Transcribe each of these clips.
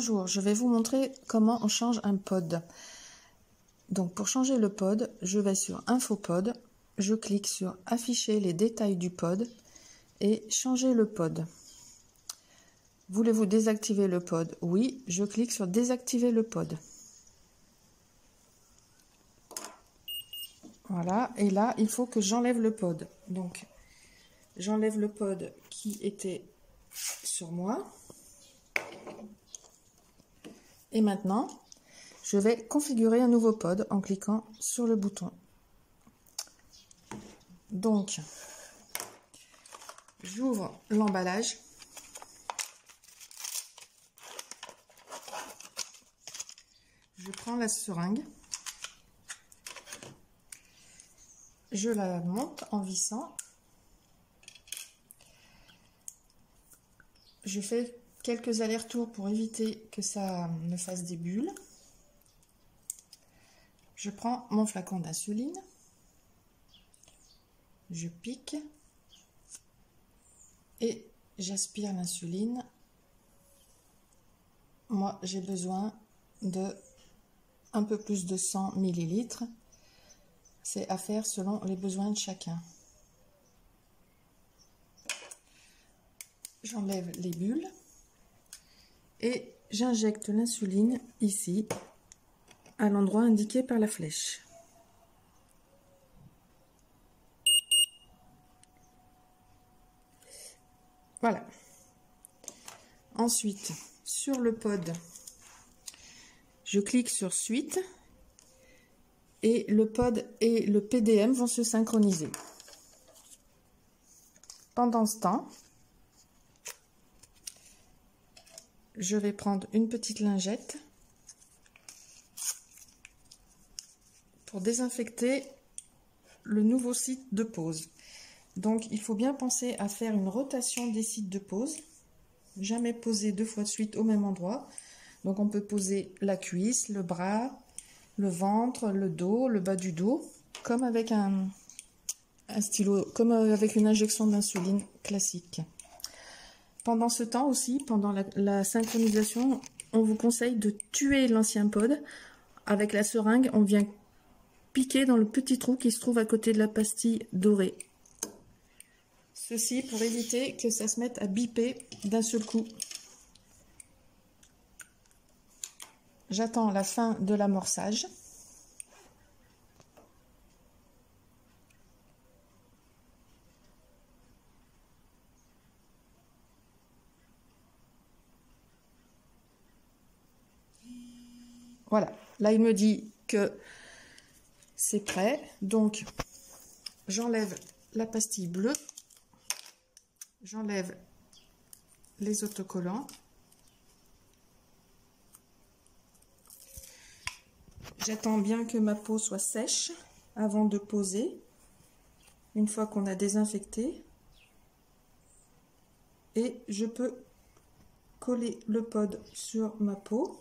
Bonjour, je vais vous montrer comment on change un pod. Donc pour changer le pod, je vais sur Info pod, je clique sur Afficher les détails du pod et Changer le pod. Voulez-vous désactiver le pod? Oui, je clique sur Désactiver le pod. Voilà, et là, il faut que j'enlève le pod. Donc, j'enlève le pod qui était sur moi. Et maintenant, je vais configurer un nouveau pod en cliquant sur le bouton. Donc, j'ouvre l'emballage. Je prends la seringue. Je la monte en vissant. Je fais quelques allers-retours pour éviter que ça me fasse des bulles. Je prends mon flacon d'insuline. Je pique. Et j'aspire l'insuline. Moi, j'ai besoin de un peu plus de 100 ml. C'est à faire selon les besoins de chacun. J'enlève les bulles et j'injecte l'insuline ici, à l'endroit indiqué par la flèche. Voilà. Ensuite, sur le pod, je clique sur Suite et le pod et le PDM vont se synchroniser. Pendant ce temps, je vais prendre une petite lingette pour désinfecter le nouveau site de pose. Donc il faut bien penser à faire une rotation des sites de pose. Jamais poser deux fois de suite au même endroit. Donc on peut poser la cuisse, le bras, le ventre, le dos, le bas du dos, comme avec un stylo, comme avec une injection d'insuline classique. Pendant ce temps aussi, pendant la synchronisation, on vous conseille de tuer l'ancien pod. Avec la seringue, on vient piquer dans le petit trou qui se trouve à côté de la pastille dorée. Ceci pour éviter que ça se mette à biper d'un seul coup. J'attends la fin de l'amorçage. Voilà, là il me dit que c'est prêt, donc j'enlève la pastille bleue, j'enlève les autocollants, j'attends bien que ma peau soit sèche avant de poser, une fois qu'on a désinfecté, et je peux coller le pod sur ma peau.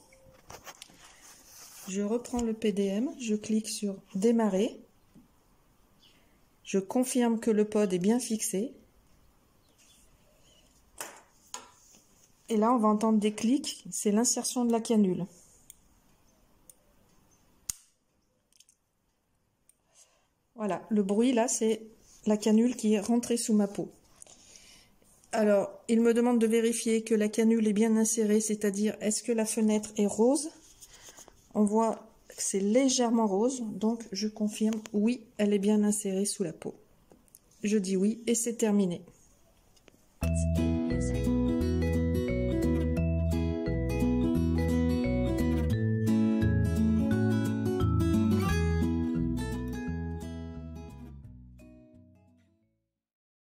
Je reprends le PDM, je clique sur Démarrer. Je confirme que le pod est bien fixé. Et là, on va entendre des clics, c'est l'insertion de la canule. Voilà, le bruit là, c'est la canule qui est rentrée sous ma peau. Alors, il me demande de vérifier que la canule est bien insérée, c'est-à-dire est-ce que la fenêtre est rose? On voit que c'est légèrement rose, donc je confirme, oui, elle est bien insérée sous la peau. Je dis oui et c'est terminé.